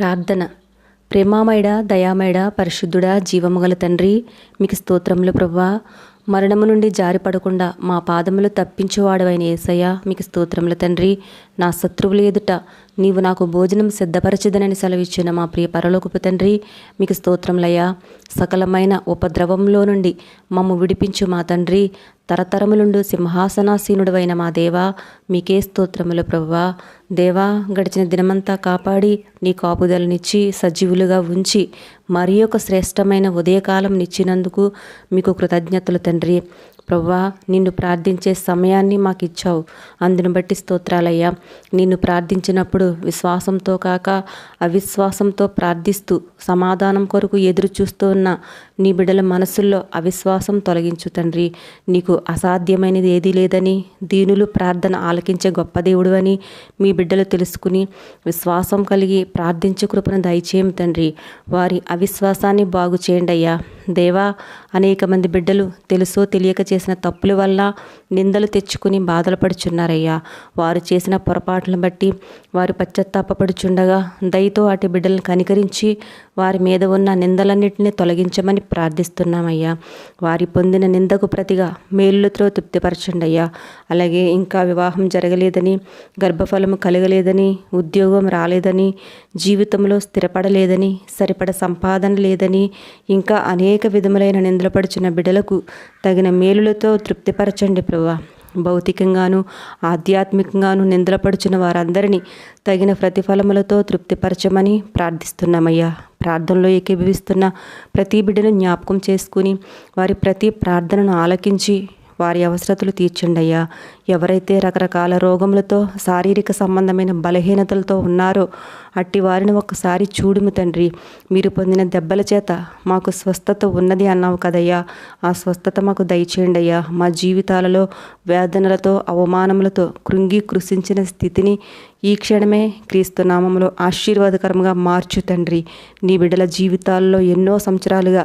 ప్రార్థన. ప్రేమామయుడా, దయామయుడా, పరిశుద్ధుడా, జీవముగల తండ్రి, మీకు స్తోత్రములు ప్రభువా. మరణము నుండి జారిపడకుండా మా పాదములు తప్పించువాడవైన యేసయ్య, మీకు స్తోత్రములు తండ్రి. నా శత్రువుల ఎదుట నీవు నాకు భోజనం సిద్ధపరచదనని సెలవిచ్చిన మా ప్రియ పరలోకపు తండ్రి, మీకు స్తోత్రములయ్యా. సకలమైన ఉపద్రవంలో నుండి మమ్ము విడిపించు మా తండ్రి, తరతరములుండు సింహాసనాసీనుడవైన మా దేవా, మీకే స్తోత్రములు ప్రభువా. దేవా, గడిచిన దినమంతా కాపాడి నీ కాపుదలనిచ్చి సజీవులుగా ఉంచి మరి ఒక శ్రేష్టమైన ఉదయకాలం నిచ్చినందుకు మీకు కృతజ్ఞతలు తండ్రి. ప్రభువా, నిన్ను ప్రార్థించే సమయాన్ని మాకు ఇచ్చావు, అందును బట్టి స్తోత్రాలయ్యా. నిన్ను ప్రార్థించినప్పుడు విశ్వాసంతో కాక అవిశ్వాసంతో ప్రార్థిస్తూ సమాధానం కొరకు ఎదురు చూస్తూ ఉన్న నీ బిడ్డల మనసుల్లో అవిశ్వాసం తొలగించు తండ్రి. నీకు అసాధ్యమైనది ఏదీ లేదని, దీనులు ప్రార్థన ఆలకించే గొప్ప దేవుడు అని మీ బిడ్డలు తెలుసుకుని విశ్వాసం కలిగి ప్రార్థించే కృపను దయచేయం తండ్రి. వారి అవిశ్వాసాన్ని బాగు చేయండి అయ్యా. దేవా, అనేక మంది బిడ్డలు తెలుసో తెలియక చేసిన తప్పుల వల్ల నిందలు తెచ్చుకుని బాధలు పడుచున్నారయ్యా. వారు చేసిన పొరపాట్లను బట్టి వారు పశ్చాత్తాపపడుచుండగా దయతో అటు బిడ్డలను కనికరించి వారి మీద ఉన్న నిందలన్నింటినీ తొలగించమని ప్రార్థిస్తున్నామయ్యా. వారి పొందిన నిందకు ప్రతిగా మేలులతో తృప్తిపరచండి అయ్యా. అలాగే ఇంకా వివాహం జరగలేదని, గర్భఫలము కలగలేదని, ఉద్యోగం రాలేదని, జీవితంలో స్థిరపడలేదని, సరిపడ సంపాదన లేదని, ఇంకా అనేక విధములైన నిందలు పడుచున్న బిడ్డలకు తగిన మేలులతో తృప్తిపరచండి ప్రభువా. భౌతికంగాను ఆధ్యాత్మికంగాను నిందలపడుచున్న వారందరినీ తగిన ప్రతిఫలములతో తృప్తిపరచమని ప్రార్థిస్తున్నామయ్యా. ప్రార్థనలో ఏకీభవిస్తున్న ప్రతి బిడ్డను జ్ఞాపకం చేసుకుని వారి ప్రతి ప్రార్థనను ఆలకించి వారి అవసరతలు తీర్చండి అయ్యా. ఎవరైతే రకరకాల రోగములతో, శారీరక సంబంధమైన బలహీనతలతో ఉన్నారో అట్టి వారిని ఒక్కసారి చూడుము తండ్రి. మీరు పొందిన దెబ్బల చేత మాకు స్వస్థత ఉన్నది అన్నావు కదయ్యా. ఆ స్వస్థత మాకు దయచేయండి అయ్యా. మా జీవితాలలో వేదనలతో, అవమానములతో కృంగి కృషించిన స్థితిని ఈ క్షణమే క్రీస్తు నామములో ఆశీర్వాదకరంగా మార్చు తండ్రి. నీ బిడ్డల జీవితాల్లో ఎన్నో సంవత్సరాలుగా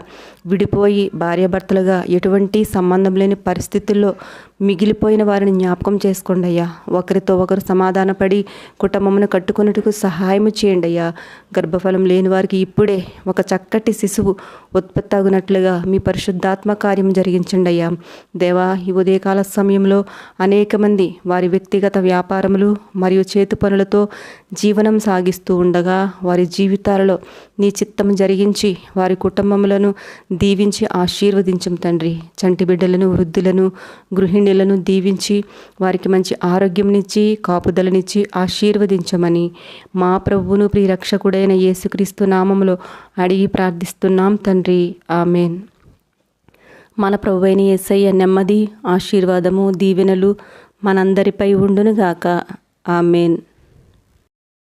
విడిపోయి భార్యాభర్తలుగా ఎటువంటి సంబంధం లేని పరిస్థితుల్లో మిగిలిపోయిన వారిని జ్ఞాపకం చేసుకోండి అయ్యా. ఒకరితో ఒకరు సమాధానపడి కుటుంబమును కట్టుకున్నట్టుకు సహాయం చేయండి అయ్యా. గర్భఫలం లేని వారికి ఇప్పుడే ఒక చక్కటి శిశువు ఉత్పత్తి అగునట్లుగా మీ పరిశుద్ధాత్మ కార్యం జరిగించండి అయ్యా. దేవా, ఈ ఉదయకాల సమయంలో అనేక మంది వారి వ్యక్తిగత వ్యాపారములు మరియు చేతి పనులతో జీవనం సాగిస్తూ ఉండగా వారి జీవితాలలో నీ చిత్తం జరిగించి వారి కుటుంబములను దీవించి ఆశీర్వదించం తండ్రి. చంటి బిడ్డలను, వృద్ధులను, గృహిణులను దీవించి వారికి మంచి ఆరోగ్యంనిచ్చి కాపుదలనిచ్చి ఆశీర్వదించమని మా ప్రభువును ప్రియరక్షకుడైన యేసుక్రీస్తు నామములో అడిగి ప్రార్థిస్తున్నాం తండ్రి. ఆమెన్. మన ప్రభువైన యేసయ్య నెమ్మది, ఆశీర్వాదము, దీవెనలు మనందరిపై ఉండునుగాక. ఆమెన్.